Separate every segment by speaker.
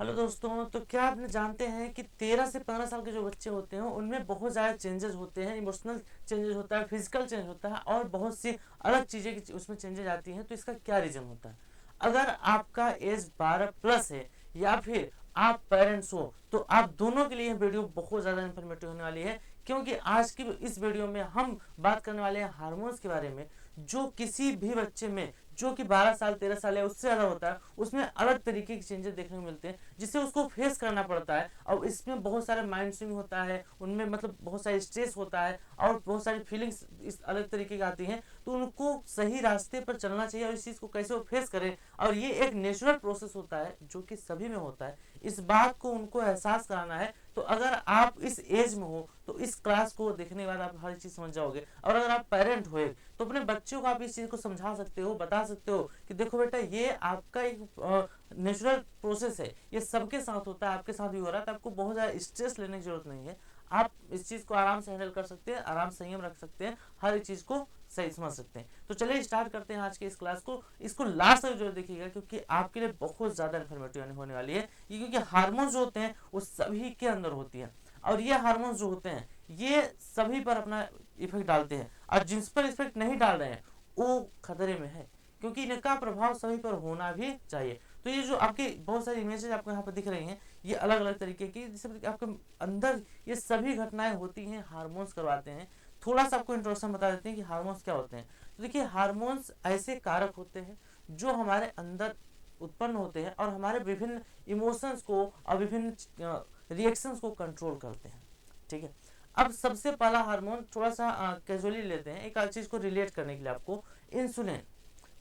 Speaker 1: Hello दोस्तों, तो क्या आपने जानते हैं कि 13 से 15 साल के जो बच्चे होते हैं उनमें बहुत ज़्यादा चेंजेस होते हैं। इमोशनल चेंजेस होता है, फिजिकल चेंज होता है और बहुत सी अलग चीज़ें की उसमें चेंजेस आती हैं। तो इसका क्या रीज़न होता है? अगर आपका एज 12 प्लस है या फिर आप पेरेंट्स हो तो आप दोनों के लिए यह वीडियो बहुत ज़्यादा इन्फॉर्मेटिव होने वाली है, क्योंकि आज की इस वीडियो में हम बात करने वाले हैं हार्मोन्स के बारे में। जो किसी भी बच्चे में जो कि 12 साल 13 साल या उससे ज़्यादा होता है उसमें अलग तरीके के चेंजेस देखने को मिलते हैं, जिससे उसको फेस करना पड़ता है। और इसमें बहुत सारे माइंड स्विंग होता है, उनमें मतलब बहुत सारे स्ट्रेस होता है और बहुत सारी फीलिंग्स इस अलग तरीके की आती हैं। तो उनको सही रास्ते पर चलना चाहिए और इस चीज़ को कैसे वो फेस करें। और ये एक नेचुरल प्रोसेस होता है जो कि सभी में होता है। इस बात को उनको एहसास कराना है। तो अगर आप इस एज में हो तो इस क्लास को देखने के बाद आप हर चीज़ समझ जाओगे। और अगर आप पेरेंट हुए तो अपने बच्चों को आप इस चीज़ को समझा सकते हो, बता सकते हो कि देखो बेटा, ये आपका एक नेचुरल प्रोसेस है, ये सबके साथ होता है, आपके साथ भी हो रहा है। तो आपको बहुत ज़्यादा स्ट्रेस लेने की जरूरत नहीं है। आप इस चीज़ को आराम से हैंडल कर सकते हैं, आराम संयम रख सकते हैं, हर एक चीज़ को सही समझ सकते हैं। तो चलिए स्टार्ट करते हैं आज के इस क्लास को। इसको लास्ट तक जो देखिएगा, क्योंकि आपके लिए बहुत ज़्यादा इन्फॉर्मेटिव होने वाली है ये। क्योंकि हार्मोन्स जो होते हैं वो सभी के अंदर होती है और ये हार्मोन्स जो होते हैं ये सभी पर अपना इफेक्ट डालते हैं। और जिस पर इफेक्ट नहीं डाल रहे हैं वो खतरे में है, क्योंकि इनका प्रभाव सभी पर होना भी चाहिए। तो ये जो आपके बहुत सारी इमेजेस आपको यहाँ पर दिख रही हैं, ये अलग अलग तरीके की, जिससे आपके अंदर ये सभी घटनाएं होती हैं, हार्मोन्स करवाते हैं। थोड़ा सा आपको इंट्रोडक्शन बता देते हैं कि हार्मोन्स क्या होते हैं। तो देखिए, हार्मोन्स ऐसे कारक होते हैं जो हमारे अंदर उत्पन्न होते हैं और हमारे विभिन्न इमोशंस को और विभिन्न रिएक्शंस को कंट्रोल करते हैं। ठीक है, अब सबसे पहला हार्मोन थोड़ा सा कैजुअली लेते हैं एक चीज को रिलेट करने के लिए आपको। इंसुलिन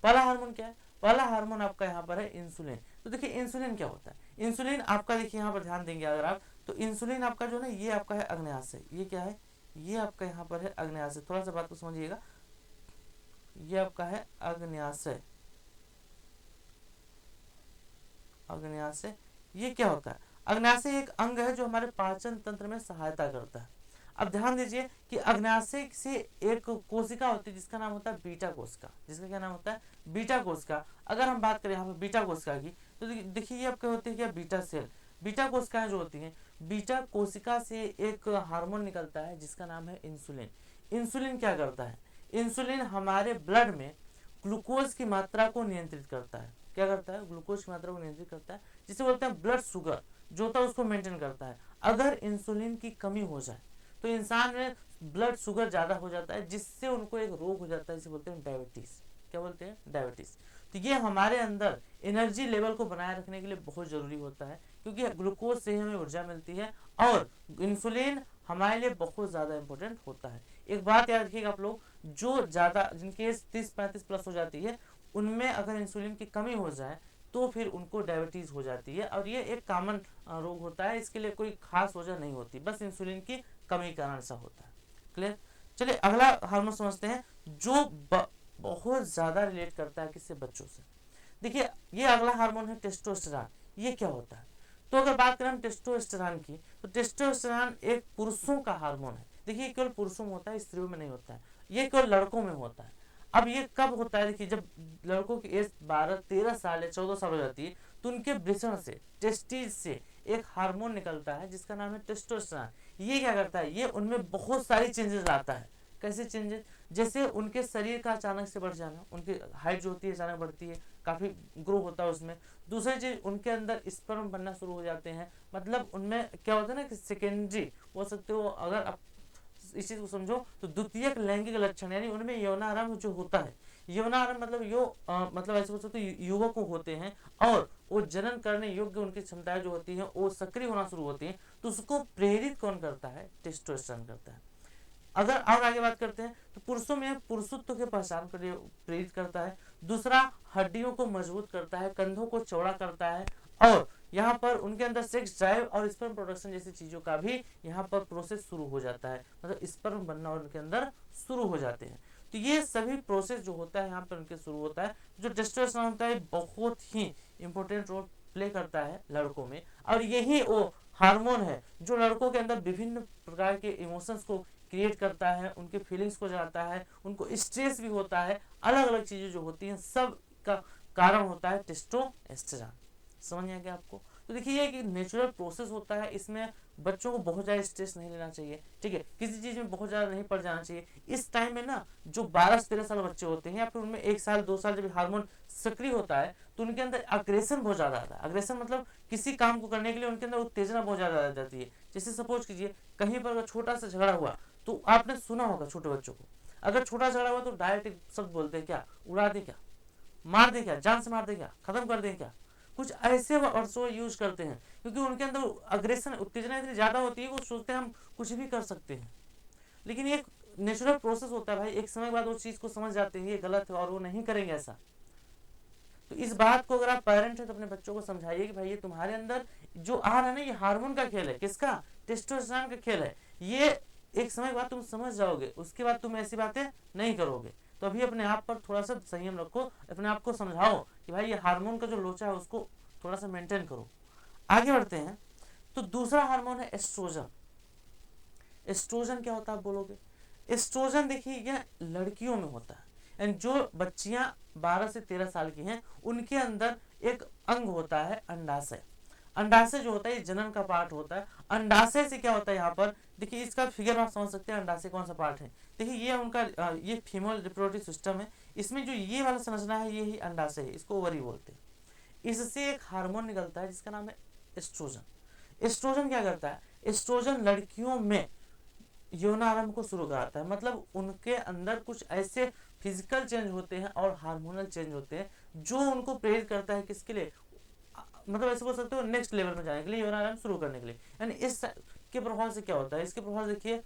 Speaker 1: पहला हार्मोन क्या है? पहला हार्मोन आपका यहाँ पर है इंसुलिन। तो देखिए इंसुलिन क्या होता है। इंसुलिन आपका देखिए यहाँ पर ध्यान देंगे अगर आप, तो इंसुलिन आपका जो है ना, ये आपका है अग्न्याशय। ये क्या है? ये आपका यहाँ पर है अग्न्याशय। थोड़ा सा बात को समझिएगा, ये आपका है अग्न्याशय। अग्न्याशय ये क्या होता है? अग्न्याशय एक अंग है जो हमारे पाचन तंत्र में सहायता करता है। अब ध्यान दीजिए कि अग्न्याशय से एक कोशिका होती है जिसका नाम होता है बीटा कोशिका। जिसका क्या नाम होता है? बीटा कोशिका। अगर हम बात करें यहाँ पर बीटा कोशिका की, तो देखिए ये आपके होती है क्या? Beta cell. बीटा कोशिकाएं जो होती हैं, बीटा कोशिका से एक हार्मोन निकलता है जिसका नाम है इंसुलिन। इंसुलिन क्या करता है? इंसुलिन हमारे ब्लड में ग्लूकोज की मात्रा को नियंत्रित करता है। क्या करता है? ग्लूकोज की मात्रा को नियंत्रित करता है, जिसे बोलते हैं ब्लड शुगर जो होता है उसको मेंटेन करता है। अगर इंसुलिन की कमी हो जाए तो इंसान में ब्लड शुगर ज़्यादा हो जाता है, जिससे उनको एक रोग हो जाता है जिसे बोलते हैं डायबिटीज़। क्या बोलते हैं? डायबिटीज़। तो ये हमारे अंदर एनर्जी लेवल को बनाए रखने के लिए बहुत ज़रूरी होता है, क्योंकि ग्लूकोज से हमें ऊर्जा मिलती है और इंसुलिन हमारे लिए बहुत ज़्यादा इंपॉर्टेंट होता है। एक बात याद रखिएगा आप लोग, जो ज़्यादा जिनकी एज 30-35 प्लस हो जाती है उनमें अगर इंसुलिन की कमी हो जाए तो फिर उनको डायबिटीज़ हो जाती है। और ये एक कॉमन रोग होता है, इसके लिए कोई खास वजह नहीं होती, बस इंसुलिन की कमी के कारण ऐसा होता है। क्लियर? चलिए अगला हार्मोन समझते हैं जो बहुत ज़्यादा रिलेट करता है किससे? बच्चों से। देखिए ये अगला हार्मोन है टेस्टोस्टेरॉन। ये क्या होता है? तो अगर बात करें हम टेस्टोस्टेरॉन की, तो टेस्टोस्टेरॉन एक पुरुषों का हार्मोन है। देखिए केवल पुरुषों में होता है, स्त्रियों में नहीं होता है। ये केवल लड़कों में होता है। अब ये कब होता है? देखिए जब लड़कों की एज 12-13 साल या 14 साल हो जाती है तो उनके वृषण से, टेस्टिस से एक हार्मोन निकलता है जिसका नाम है टेस्टोस्टेरॉन। ये क्या करता है? ये उनमें बहुत सारी चेंजेस लाता है। कैसे चेंजेस? जैसे उनके शरीर का अचानक से बढ़ जाना, उनकी हाइट जो होती है अचानक बढ़ती है, काफ़ी ग्रो होता है उसमें। दूसरी चीज़, उनके अंदर स्पर्म बनना शुरू हो जाते हैं। मतलब उनमें क्या होता है ना कि सेकेंडरी बोल सकते हो, अगर आप इस चीज़ को समझो तो द्वितीयक लैंगिक लक्षण, यानी उनमें यौनारंभ जो होता है, यौनारंभ मतलब मतलब ऐसे बोल सकते हो युवक होते हैं और वो जनन करने योग्य उनकी क्षमताएं जो होती हैं वो सक्रिय होना शुरू होती हैं। तो उसको प्रेरित कौन करता है? टेस्टोस्टेरोन करता है। अगर और आगे बात करते हैं तो पुरुषों में पुरुषत्व के पहचान के लिए प्रेरित करता है। दूसरा, हड्डियों को मजबूत करता है, कंधों को चौड़ा करता है और यहाँ पर उनके अंदर सेक्स ड्राइव और स्पर्म प्रोडक्शन जैसी चीज़ों का भी यहाँ पर प्रोसेस शुरू हो जाता है। मतलब स्पर्म बनना उनके अंदर शुरू हो जाते हैं। तो ये सभी प्रोसेस जो होता है यहाँ पर उनके शुरू होता है। जो टेस्टोस्टेरोन होता है बहुत ही इंपॉर्टेंट रोल प्ले करता है लड़कों में, और यही वो हार्मोन है जो लड़कों के अंदर विभिन्न प्रकार के इमोशंस को क्रिएट करता है, उनके फीलिंग्स को जगाता है, उनको स्ट्रेस भी होता है, अलग अलग चीज़ें जो होती हैं सब का कारण होता है टेस्टोस्टेरोन। समझ नहीं आ गया आपको? तो देखिए ये एक नेचुरल प्रोसेस होता है, इसमें बच्चों को बहुत ज़्यादा स्ट्रेस नहीं लेना चाहिए, ठीक है, किसी चीज़ में बहुत ज़्यादा नहीं पड़ जाना चाहिए। इस टाइम में ना जो 12 से 13 साल बच्चे होते हैं या फिर उनमें 1 साल 2 साल जब हार्मोन सक्रिय होता है तो उनके अंदर अग्रेशन बहुत ज़्यादा आता है। अग्रेशन मतलब किसी काम को करने के लिए उनके अंदर उत्तेजना बहुत ज़्यादा आ जाती है। जैसे सपोज कीजिए कहीं पर अगर छोटा सा झगड़ा हुआ, तो आपने सुना होगा छोटे बच्चों को, अगर छोटा झगड़ा हुआ तो डायरेक्ट शब्द बोलते हैं क्या, उड़ा दे क्या, मार दे क्या, जान से मार दे क्या, खत्म कर दे क्या, कुछ ऐसे वर्ड्स यूज करते हैं क्योंकि उनके अंदर अग्रेशन उत्तेजना इतनी ज़्यादा होती है वो सोचते हैं हम कुछ भी कर सकते हैं। लेकिन ये नेचुरल प्रोसेस होता है भाई, एक समय बाद वो चीज़ को समझ जाते हैं ये गलत है और वो नहीं करेंगे ऐसा। तो इस बात को अगर आप पेरेंट हैं तो अपने बच्चों को समझाइए कि भाई ये तुम्हारे अंदर जो आ रहा है ना, ये हार्मोन का खेल है। किसका? टेस्टोस्टेरोन का खेल है। ये एक समय बाद तुम समझ जाओगे, उसके बाद तुम ऐसी बातें नहीं करोगे। तो अभी अपने आप पर थोड़ा सा संयम रखो, अपने आप को समझाओ कि भाई ये हार्मोन का जो लोचा है उसको थोड़ा सा मेंटेन करो। आगे बढ़ते हैं। तो दूसरा हार्मोन है एस्ट्रोजन। एस्ट्रोजन क्या होता है आप बोलोगे? एस्ट्रोजन देखिए यह लड़कियों में होता है, एंड जो बच्चियां 12 से 13 साल की हैं उनके अंदर एक अंग होता है अंडाशय। अंडाशय जो होता है ये जनन का पार्ट होता है। अंडाशय से क्या होता है यहाँ पर देखिए, इसका फिगर आप समझ सकते हैं अंडाशय कौन सा पार्ट है। देखिए ये उनका ये फीमेल रिप्रोडक्टिव सिस्टम है, इसमें जो ये वाला संरचना है ये ही अंडाशय है, इसको ओवरी बोलते हैं। इससे एक हार्मोन निकलता है जिसका नाम है एस्ट्रोजन। एस्ट्रोजन क्या करता है? एस्ट्रोजन लड़कियों में यौनारंभ को शुरू कराता है, मतलब उनके अंदर कुछ ऐसे फिजिकल चेंज होते हैं और हार्मोनल चेंज होते हैं जो उनको प्रेरित करता है किसके लिए, मतलब ऐसे बोल सकते हो नेक्स्ट लेवल में जाने के लिए, यौनारंभ शुरू करने के लिए। यानी इस के प्रभाव से क्या होता है, इसके प्रभाव देखिए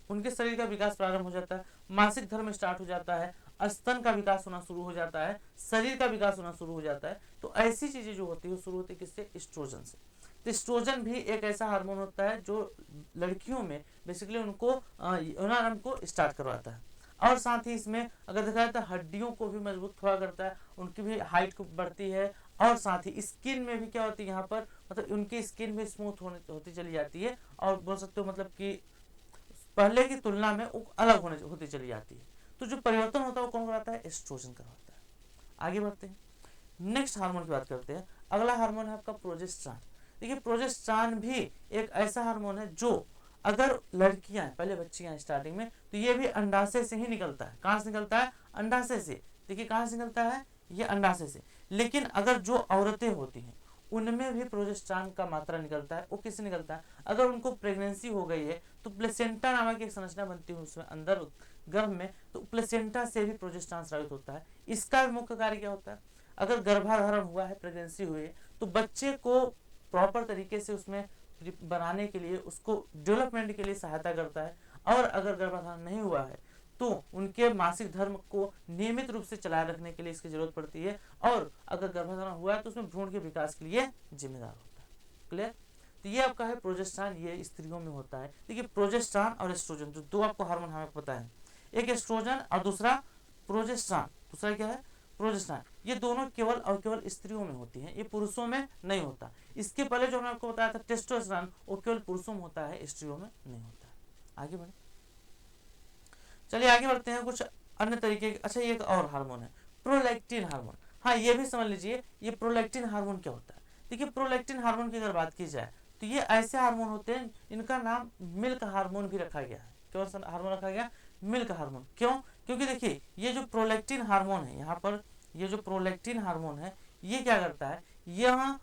Speaker 1: उनके शरीर का विकास प्रारंभ हो जाता है, मासिक धर्म स्टार्ट हो जाता है, स्तन का विकास होना शुरू हो जाता है, शरीर का विकास होना शुरू हो जाता है। तो ऐसी चीजें जो होती है शुरू होती है किससे? एस्ट्रोजन से। तो एस्ट्रोजन भी एक ऐसा हार्मोन होता है जो लड़कियों में बेसिकली उनको यौनारंभ को स्टार्ट करवाता है। और साथ ही इसमें अगर देखा जाए तो हड्डियों को भी मजबूत थोड़ा करता है, उनकी भी हाइट को बढ़ती है, और साथ ही स्किन में भी क्या होती है यहाँ पर, मतलब उनकी स्किन भी स्मूथ होती चली जाती है, और बोल सकते हो मतलब कि पहले की तुलना में वो अलग होती चली जाती है। तो जो परिवर्तन होता है वो कौन कराता है? एस्ट्रोजन करवाता है। आगे बढ़ते हैं, नेक्स्ट हार्मोन की बात करते हैं। अगला हार्मोन है आपका प्रोजेस्टेरॉन। देखिए प्रोजेस्टेरॉन भी एक ऐसा हार्मोन है जो अगर लड़कियां पहले बच्चियां स्टार्टिंग में, तो ये भी अंडाशय से ही निकलता है। कहाँ से निकलता है? अंडाशय से। देखिए कहाँ से निकलता है? ये अंडाशय से। लेकिन अगर जो औरतें होती हैं उनमें भी प्रोजेस्टेरॉन का मात्रा निकलता है। वो किससे निकलता है? अगर उनको प्रेगनेंसी हो गई है तो प्लेसेंटा नामक एक संरचना बनती है उसमें अंदर गर्भ में, तो प्लेसेंटा से भी प्रोजेस्टेरॉन स्रावित होता है। इसका मुख्य कार्य क्या होता है? अगर गर्भाधारण हुआ है, प्रेगनेंसी हुई है, तो बच्चे को प्रॉपर तरीके से उसमें बनाने के लिए, उसको डेवलपमेंट के लिए सहायता करता है। और अगर गर्भाधारण नहीं हुआ है तो उनके मासिक धर्म को नियमित रूप से चलाए रखने के लिए इसकी जरूरत पड़ती है। और अगर गर्भाधारण हुआ है तो उसमें भ्रूण के विकास के लिए जिम्मेदार होता है। क्लियर? तो ये आपका है प्रोजेस्टेरॉन, ये स्त्रियों में होता है। देखिए प्रोजेस्टेरॉन और एस्ट्रोजन जो दो आपको हार्मोन हमें पता है, एक एस्ट्रोजन और दूसरा प्रोजेस्टेरॉन। दूसरा क्या है? प्रोजेस्टेरॉन। ये दोनों केवल और केवल स्त्रियों में होती हैं, ये पुरुषों में नहीं होता। इसके पहले जो हमने आपको बताया था टेस्टोस्टेरोन, वो केवल पुरुषों में होता है, स्त्रियों में नहीं होता है। आगे बढ़े, चलिए आगे बढ़ते हैं कुछ अन्य तरीके। अच्छा ये एक और हार्मोन है प्रोलैक्टिन हार्मोन। हाँ ये भी समझ लीजिए, ये प्रोलैक्टिन हार्मोन क्या होता है। देखिए प्रोलैक्टिन हार्मोन की अगर बात की जाए तो ये ऐसे हार्मोन होते हैं, इनका नाम मिल्क हार्मोन भी रखा गया है। कौन सा हार्मोन रखा गया? Milk hormone. क्यों? क्योंकि देखिए ये जो प्रोलैक्टिन हार्मोन है यहाँ पर, ये जो प्रोलैक्टिन हार्मोन है ये क्या करता है, यह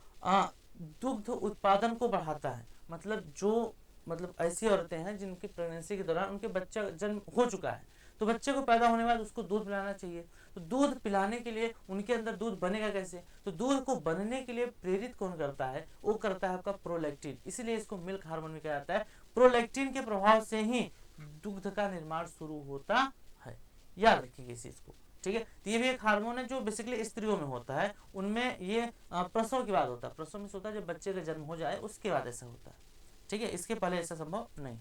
Speaker 1: दुग्ध उत्पादन को बढ़ाता है। मतलब ऐसी औरतें हैं जिनकी प्रेगनेंसी के दौरान उनके बच्चा जन्म हो चुका है, तो बच्चे को पैदा होने के बाद उसको दूध पिलाना चाहिए। तो दूध पिलाने के लिए उनके अंदर दूध बनेगा कैसे? तो दूध को बनने के लिए प्रेरित कौन करता है? वो करता है आपका प्रोलैक्टिन। इसीलिए इसको मिल्क हार्मोन भी कहा जाता है। प्रोलैक्टिन के प्रभाव से ही दुग्ध का निर्माण शुरू होता है। याद रखिएगा इस चीज को, ठीक है। तो ये भी एक हार्मोन है जो बेसिकली स्त्रियों में होता है, उनमें ये प्रसव के बाद होता है। प्रसव में होता है जब बच्चे का जन्म हो जाए उसके बाद ऐसा होता है, ठीक है। इसके पहले ऐसा संभव नहीं।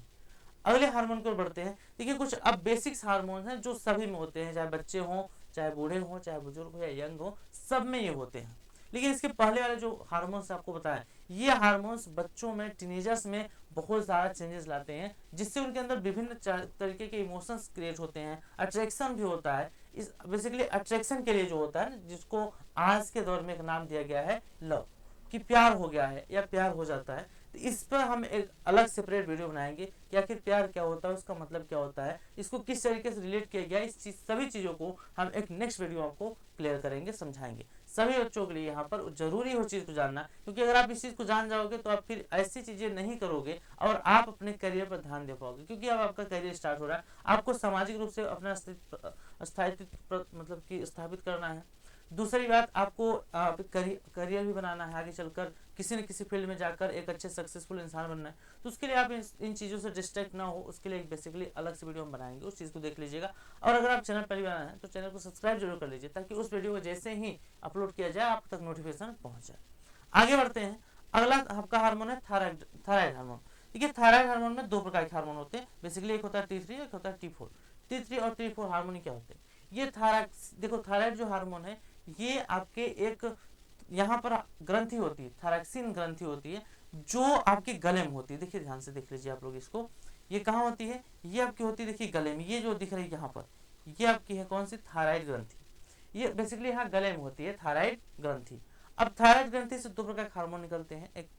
Speaker 1: अगले हार्मोन की ओर बढ़ते हैं। देखिए कुछ अब बेसिक्स हार्मोन हैं जो सभी में होते हैं, चाहे बच्चे हों, चाहे बूढ़े हों, चाहे बुजुर्ग हो या यंग हो, सब में ये होते हैं। लेकिन इसके पहले वाले जो हार्मोन्स आपको बताया, ये हार्मोन्स बच्चों में, टीनेजर्स में बहुत ज़्यादा चेंजेस लाते हैं, जिससे उनके अंदर विभिन्न तरीके के इमोशंस क्रिएट होते हैं, अट्रैक्शन भी होता है। इस बेसिकली अट्रैक्शन के लिए जो होता है ना, जिसको आज के दौर में एक नाम दिया गया है लव, कि प्यार हो गया है या प्यार हो जाता है। तो इस पर हम एक अलग सेपरेट वीडियो बनाएंगे कि आखिर प्यार क्या होता है, उसका मतलब क्या होता है, इसको किस तरीके से रिलेट किया गया, इस चीज सभी चीज़ों को हम एक नेक्स्ट वीडियो आपको क्लियर करेंगे, समझाएंगे। सभी बच्चों के लिए यहाँ पर जरूरी हो चीज़ को जानना, क्योंकि अगर आप इस चीज़ को जान जाओगे तो आप फिर ऐसी चीज़ें नहीं करोगे और आप अपने करियर पर ध्यान दे पाओगे, क्योंकि अब आपका करियर स्टार्ट हो रहा है, आपको सामाजिक रूप से अपना स्थायित्व मतलब कि स्थापित करना है। दूसरी बात, आपको करियर भी बनाना है, आगे चलकर किसी न किसी फील्ड में जाकर एक अच्छे सक्सेसफुल इंसान बनना है। तो उसके लिए आप इन चीज़ों से डिस्ट्रैक्ट ना हो, उसके लिए एक बेसिकली अलग से वीडियो हम बनाएंगे, उस चीज़ को देख लीजिएगा। और अगर आप चैनल पहली बार आए हैं तो चैनल को सब्सक्राइब जरूर कर लीजिए, ताकि उस वीडियो को जैसे ही अपलोड किया जाए आप तक नोटिफिकेशन पहुँच जाए। आगे बढ़ते हैं। अगला आपका हार्मोन है थायराइड हार्मोन। देखिए, थायराइड हार्मोन में दो प्रकार के हार्मोन होते हैं, बेसिकली एक होता है T3, एक होता है T4। T3 और T4 हार्मोन क्या होते हैं? ये थायराइड, देखो थायराइड जो हार्मोन है ये आपके एक यहाँ पर ग्रंथि होती है, थायरॉक्सिन ग्रंथि होती है, जो आपके गले में होती है। देखिए ध्यान से देख लीजिए आप लोग इसको, ये कहाँ होती है? ये आपकी होती है, देखिए गले में, ये जो दिख रही है यहाँ पर, ये आपकी है कौन सी? थायराइड ग्रंथि। ये बेसिकली यहाँ गले में होती है थायराइड ग्रंथि। अब थायराइड ग्रंथि से दो प्रकार के हार्मोन निकलते हैं, एक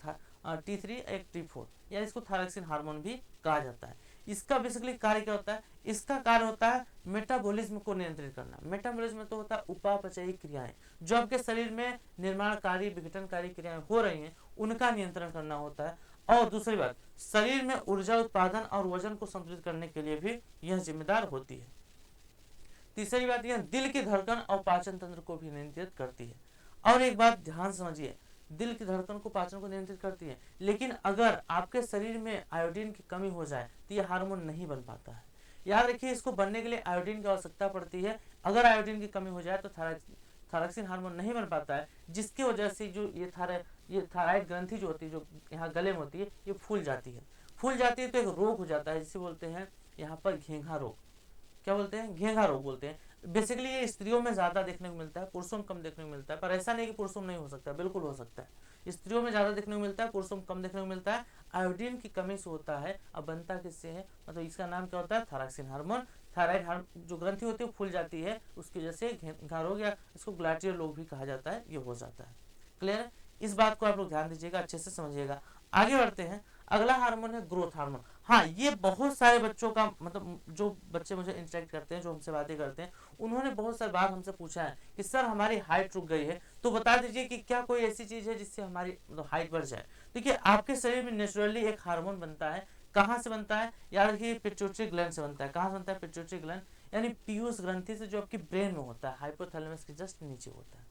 Speaker 1: T3, एक T4, या इसको थायरॉक्सिन हार्मोन भी कहा जाता है। इसका बेसिकली कार्य क्या होता है? इसका कार्य होता है मेटाबॉलिज्म को नियंत्रित करना। मेटाबॉलिज्म तो होता है उपापचयी क्रियाएं, जो आपके शरीर में निर्माणकारी विघटनकारी क्रियाएं हो रही हैं उनका नियंत्रण करना होता है। और दूसरी बात, शरीर में ऊर्जा उत्पादन और वजन को संतुलित करने के लिए भी यह जिम्मेदार होती है। तीसरी बात, यह दिल की धड़कन और पाचन तंत्र को भी नियंत्रित करती है। और एक बात ध्यान समझिए, दिल की धड़कन को, पाचन को नियंत्रित करती है, लेकिन अगर आपके शरीर में आयोडीन की कमी हो जाए तो यह हार्मोन नहीं बन पाता है। याद रखिए, इसको बनने के लिए आयोडीन की आवश्यकता पड़ती है। अगर आयोडीन की कमी हो जाए तो थायरॉक्सिन हार्मोन नहीं बन पाता है, जिसकी वजह से जो ये थायराइड ग्रंथि जो होती है, जो यहाँ गले में होती है, ये फूल जाती है। फूल जाती है तो एक रोग हो जाता है, जिसे बोलते हैं यहाँ पर घेंघा रोग। क्या बोलते हैं? घेंघा रोग बोलते हैं। बेसिकली ये स्त्रियों में ज्यादा देखने को मिलता है, पुरुषों में कम देखने को मिलता है, पर ऐसा नहीं कि पुरुषों में नहीं हो सकता, बिल्कुल हो सकता है। स्त्रियों में ज्यादा देखने को मिलता है, पुरुषों में कम देखने को मिलता है। आयोडीन की कमी से होता है। अब बनता किससे है? मतलब इसका नाम क्या होता है? Thyroxine hormone. थायराइड जो ग्रंथि होती है फूल जाती है, उसकी वजह से घेंघा रोग या इसको ग्लैटियर रोग भी कहा जाता है, ये हो जाता है। क्लियर है? इस बात को आप लोग ध्यान दीजिएगा, अच्छे से समझिएगा। आगे बढ़ते हैं। अगला हार्मोन है ग्रोथ हार्मोन। हाँ, ये बहुत सारे बच्चों का, मतलब जो बच्चे मुझे इंटरेक्ट करते हैं, जो हमसे बातें करते हैं, उन्होंने बहुत सारी बार हमसे पूछा है कि सर हमारी हाइट रुक गई है, तो बता दीजिए कि क्या कोई ऐसी चीज है जिससे हमारी मतलब हाइट बढ़ जाए। देखिए, आपके शरीर में नेचुरली एक हार्मोन बनता है। कहाँ से बनता है? याद रखिए, पिट्यूटरी ग्लैंड से बनता है। कहाँ से बनता है? पिट्यूटरी ग्लैंड, यानी पीयूष ग्रंथि से, जो आपकी ब्रेन में होता है, हाइपोथैलेमस के जस्ट नीचे होता है।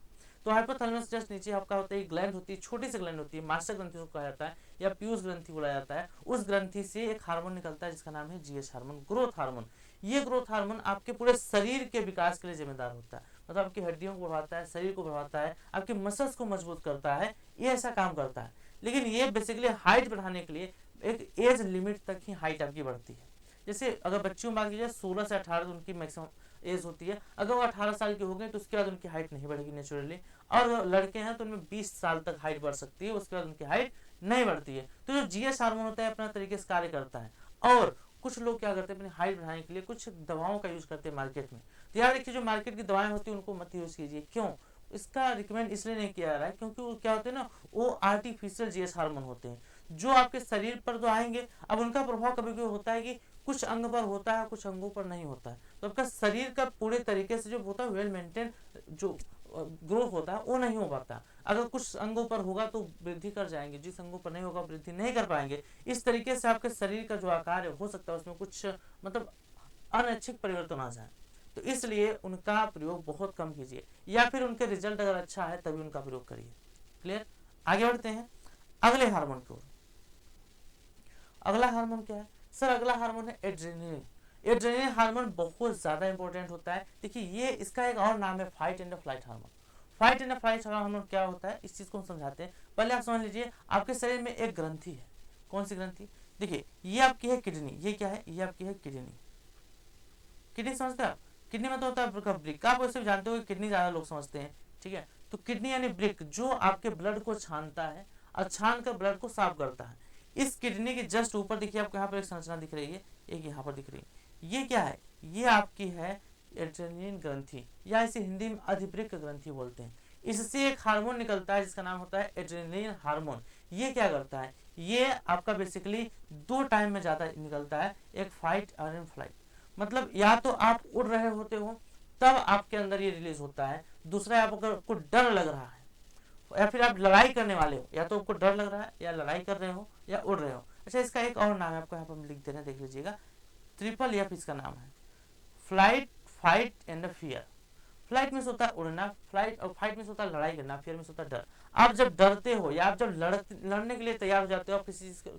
Speaker 1: तो हाइपोथैलेमस जस्ट नीचे आपका होता है, ग्लैंड होती है, छोटी सी ग्लैंड होती है, मास्टर ग्रंथि को कहा जाता है या पीयूष ग्रंथि बोला जाता है। उस ग्रंथि से एक हार्मोन निकलता है जिसका नाम है GH हार्मोन, ग्रोथ हार्मोन। ये ग्रोथ हार्मोन आपके पूरे शरीर के विकास के लिए जिम्मेदार होता है, मतलब आपकी हड्डियों को बढ़ाता है, शरीर को बढ़ाता है, आपके मसल्स को मजबूत करता है, ये ऐसा काम करता है। लेकिन ये बेसिकली हाइट बढ़ाने के लिए एक एज लिमिट तक ही हाइट आपकी बढ़ती है। जैसे अगर बच्चियों बात कीजिए 16 से 18 उनकी मैक्सिमम एज होती है, अगर वो 18 साल के हो गए तो उसके बाद उनकी हाइट नहीं बढ़ेगी नेचुरली। और लड़के हैं तो उनमें 20 साल तक हाइट बढ़ सकती है, उसके बाद उनकी हाइट नहीं बढ़ती है। तो जो GH हार्मोन होता है अपना तरीके से कार्य करता है। और कुछ लोग क्या करते हैं, अपनी हाइट बढ़ाने के लिए कुछ दवाओं का यूज करते हैं मार्केट में। तो याद रखिए, जो मार्केट की दवाएं होती है उनको मत यूज कीजिए। क्यों? इसका रिकमेंड इसलिए नहीं किया जा रहा है क्योंकि वो क्या होते हैं ना, वो आर्टिफिशियल GH हार्मोन होते हैं, जो आपके शरीर पर तो आएंगे। अब उनका प्रभाव कभी कभी होता है कि कुछ अंग पर होता है, कुछ अंगों पर नहीं होता है। तो आपका शरीर का पूरे तरीके से जो होता है वेल मेंटेन जो ग्रोथ होता है वो नहीं हो पाता। अगर कुछ अंगों पर होगा तो वृद्धि कर जाएंगे, जिस अंगों पर नहीं होगा वृद्धि नहीं कर पाएंगे। इस तरीके से आपके शरीर का जो आकार है हो सकता है उसमें कुछ मतलब अनैच्छिक परिवर्तन आ जाए। तो इसलिए उनका प्रयोग बहुत कम कीजिए, या फिर उनके रिजल्ट अगर अच्छा है तभी उनका प्रयोग करिए। क्लियर? आगे बढ़ते हैं अगले हार्मोन की ओर। अगला हार्मोन क्या है सर? अगला हार्मोन है एड्रेनलिन। एड्रेनलिन हार्मोन बहुत ज्यादा इंपॉर्टेंट होता है। देखिए, ये इसका एक और नाम है fight and flight hormone. Fight and flight hormone क्या होता है, इस चीज को हम समझाते हैं। पहले आप समझ लीजिए, आपके शरीर में एक ग्रंथि है। कौन सी ग्रंथि? देखिए, ये आपकी है किडनी। ये क्या है? ये आपकी है किडनी। किडनी समझते हैं आप? किडनी मतलब होता है ब्रिक। आप वैसे भी जानते हो कि किडनी ज्यादा लोग समझते हैं, ठीक है? तो किडनी यानी ब्रिक, जो आपके ब्लड को छानता है और छान कर ब्लड को साफ करता है। इस किडनी के जस्ट ऊपर देखिए, आपको यहाँ पर एक संरचना दिख रही है, एक यहाँ पर दिख रही है। ये क्या है? ये आपकी है एड्रेनलिन ग्रंथि, या इसे हिंदी में अधिवृक्क ग्रंथि बोलते हैं। इससे एक हार्मोन निकलता है जिसका नाम होता है एड्रेनलिन हार्मोन। ये क्या करता है, ये आपका बेसिकली दो टाइम में ज़्यादा निकलता है, एक फाइट और इन फ्लाइट, मतलब या तो आप उड़ रहे होते हो तब आपके अंदर ये रिलीज होता है, दूसरा आपको डर लग रहा है या फिर आप लड़ाई करने वाले हो, या तो आपको डर लग रहा है या लड़ाई कर रहे हो या उड़ रहे हो। अच्छा, इसका एक और नाम है, आपको यहाँ पर हम लिख दे रहे हैं, देख लीजिएगा, ट्रिपल एफ इसका नाम है, flight fight and fear. Flight में होता है उड़ना, फ्लाइट और फाइट में होता है लड़ाई करना, फियर में होता है डर। आप जब डरते हो या आप जब लड़ने के लिए तैयार हो जाते हो, आप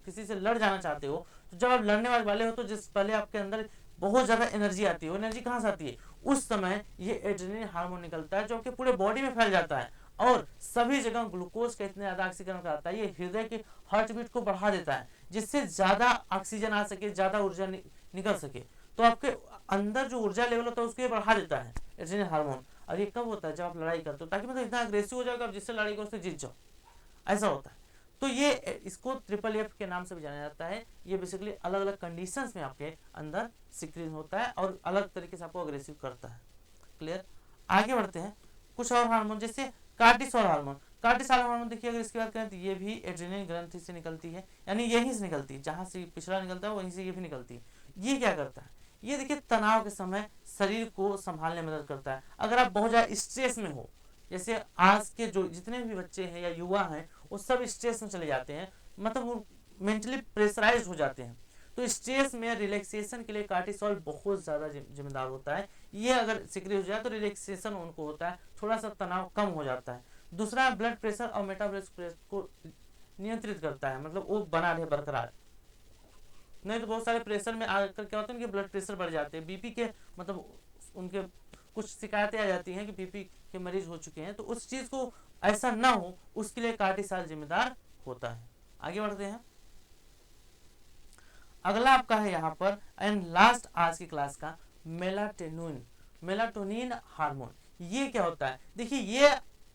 Speaker 1: किसी से लड़ जाना चाहते हो, तो जब आप लड़ने वाले हो तो जिस पहले आपके अंदर बहुत ज़्यादा एनर्जी आती है, वो एनर्जी कहाँ से आती है, उस समय ये एड्रेनलिन हार्मोन निकलता है जो आपके पूरे बॉडी में फैल जाता है और सभी जगह ग्लूकोज का इतने ज़्यादा ऑक्सीकरण कराता है, ये हृदय के हार्ट बीट को बढ़ा देता है जिससे ज़्यादा ऑक्सीजन आ सके, ज़्यादा ऊर्जा निकल सके, तो आपके अंदर जो ऊर्जा लेवल होता है उसको ये बढ़ा देता है एड्रेनलिन हार्मोन। और ये कब होता है, जब आप लड़ाई करते हो, ताकि मतलब इतना अग्रेसिव हो जाओगे आप, जिससे लड़ाई करो उससे जीत जाओ, ऐसा होता है। तो ये इसको ट्रिपल एफ के नाम से भी जाना जाता है। ये बेसिकली अलग अलग कंडीशंस में आपके अंदर सिक्रीन होता है और अलग तरीके से आपको अग्रेसिव करता है। क्लियर, आगे बढ़ते हैं। कुछ और हार्मोन जैसे कार्टिसोल हार्मोन। कार्टिसोल हार्मोन देखिए, अगर इसकी बात करें तो ये भी एड्रेनलिन ग्रंथि से निकलती है, यानी यहीं से निकलती है, जहाँ से पिछड़ा निकलता है वहीं से ये भी निकलती है। ये क्या करता है, ये देखिए तनाव के समय शरीर को संभालने में मदद करता है। अगर आप बहुत ज़्यादा स्ट्रेस में हो, जैसे आज के जो जितने भी बच्चे हैं या युवा हैं वो सब स्ट्रेस में चले जाते हैं, मतलब वो मेंटली प्रेशराइज हो जाते हैं, तो स्ट्रेस में रिलैक्सेशन के लिए कार्टिसोल बहुत ज़्यादा जिम्मेदार होता है। ये अगर सिक्री हो जाए तो रिलैक्सेशन उनको होता है, थोड़ा सा तनाव कम हो जाता है। दूसरा, ब्लड प्रेशर और मेटाबॉलिज्म को नियंत्रित करता है, मतलब वो बना रहे बरकरार, नहीं तो बहुत सारे प्रेशर में आकर क्या होता है उनके ब्लड प्रेशर बढ़ जाते हैं, बीपी के मतलब उनके कुछ शिकायतें आ जाती हैं कि बीपी के मरीज हो चुके हैं, तो उस चीज़ को ऐसा ना हो उसके लिए कार्टिसोल जिम्मेदार होता है। आगे बढ़ते हैं। अगला आपका है यहाँ पर एंड लास्ट आज की क्लास का मेलाटोनिन। मेलाटोनिन हार्मोन ये क्या होता है, देखिए ये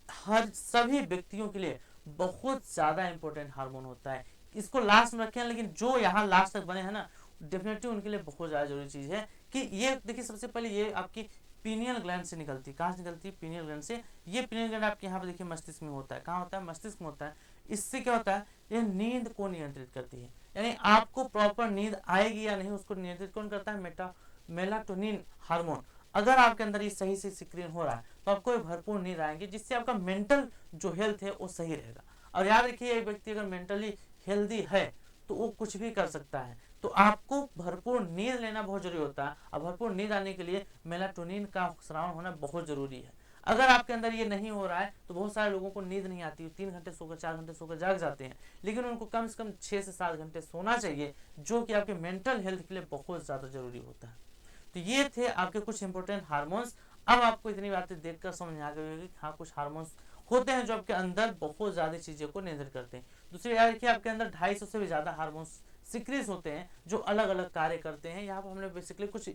Speaker 1: हर सभी व्यक्तियों के लिए बहुत ज़्यादा इंपॉर्टेंट हार्मोन होता है। इसको लास्ट में रखें, लेकिन जो यहाँ लास्ट तक बने हैं ना, डेफिनेटली उनके लिए बहुत ज़्यादा जरूरी चीज़ है कि ये देखिए, सबसे पहले ये आपकी पीनियल ग्लैंड से निकलती है। कहाँ से निकलती है, पीनियल ग्लैंड से। ये पीनियल ग्लैंड आपके यहाँ पे देखिए मस्तिष्क में होता है। कहाँ होता है, मस्तिष्क में होता है। इससे क्या होता है, ये नींद को नियंत्रित करती है, यानी आपको प्रॉपर नींद आएगी या नहीं उसको नियंत्रित कौन करता है, मेलाटोनिन हार्मोन। अगर आपके अंदर ये सही से सिक्रीन हो रहा है तो आपको भरपूर नींद आएगी, जिससे आपका मेंटल जो हेल्थ है वो सही रहेगा। और याद रखिए, एक व्यक्ति अगर मेंटली हेल्दी है तो वो कुछ भी कर सकता है, तो आपको भरपूर नींद लेना बहुत जरूरी होता है। और भरपूर नींद आने के लिए मेलाटोनिन का स्राव होना बहुत जरूरी है। अगर आपके अंदर ये नहीं हो रहा है तो बहुत सारे लोगों को नींद नहीं आती, 3 घंटे सोकर 4 घंटे सोकर जाग जाते हैं, लेकिन उनको कम से कम 6 से 7 घंटे सोना चाहिए, जो कि आपके मेंटल हेल्थ के लिए बहुत ज़्यादा जरूरी होता है। तो ये थे आपके कुछ इंपॉर्टेंट हार्मोन्स। अब आपको इतनी बातें देखकर समझ आ गई होगी कि हाँ, कुछ हार्मोन्स होते हैं जो आपके अंदर बहुत ज़्यादा चीज़ों को नियंत्रित करते हैं। दूसरी याद रखिए, आपके अंदर 250 से भी ज़्यादा हार्मोन्स सिक्रीज होते हैं जो अलग अलग कार्य करते हैं। यहाँ पर हमने बेसिकली कुछ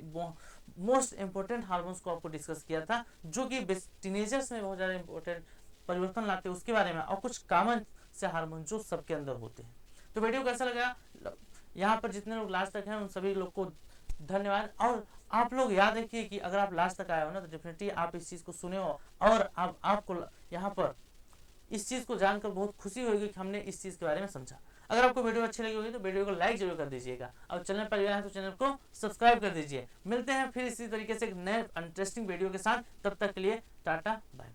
Speaker 1: मोस्ट इंपॉर्टेंट हार्मोन्स को आपको डिस्कस किया था, जो कि टीनेजर्स में बहुत ज़्यादा इंपॉर्टेंट परिवर्तन लाते हैं उसके बारे में, और कुछ कॉमन से हार्मोन जो सबके अंदर होते हैं। तो वीडियो कैसा लगा, यहाँ पर जितने लोग लास्ट तक हैं उन सभी लोग को धन्यवाद। और आप लोग याद रखिए कि अगर आप लास्ट तक आए हो ना, तो डेफिनेटली आप इस चीज़ को सुने हो और आपको यहाँ पर इस चीज़ को जानकर बहुत खुशी होगी कि हमने इस चीज़ के बारे में समझा। अगर आपको वीडियो अच्छी लगी होगी तो वीडियो को लाइक जरूर कर दीजिएगा, और चैनल पर आए हैं तो चैनल को सब्सक्राइब कर दीजिए। मिलते हैं फिर इसी तरीके से एक नए इंटरेस्टिंग वीडियो के साथ, तब तक के लिए टाटा बाय।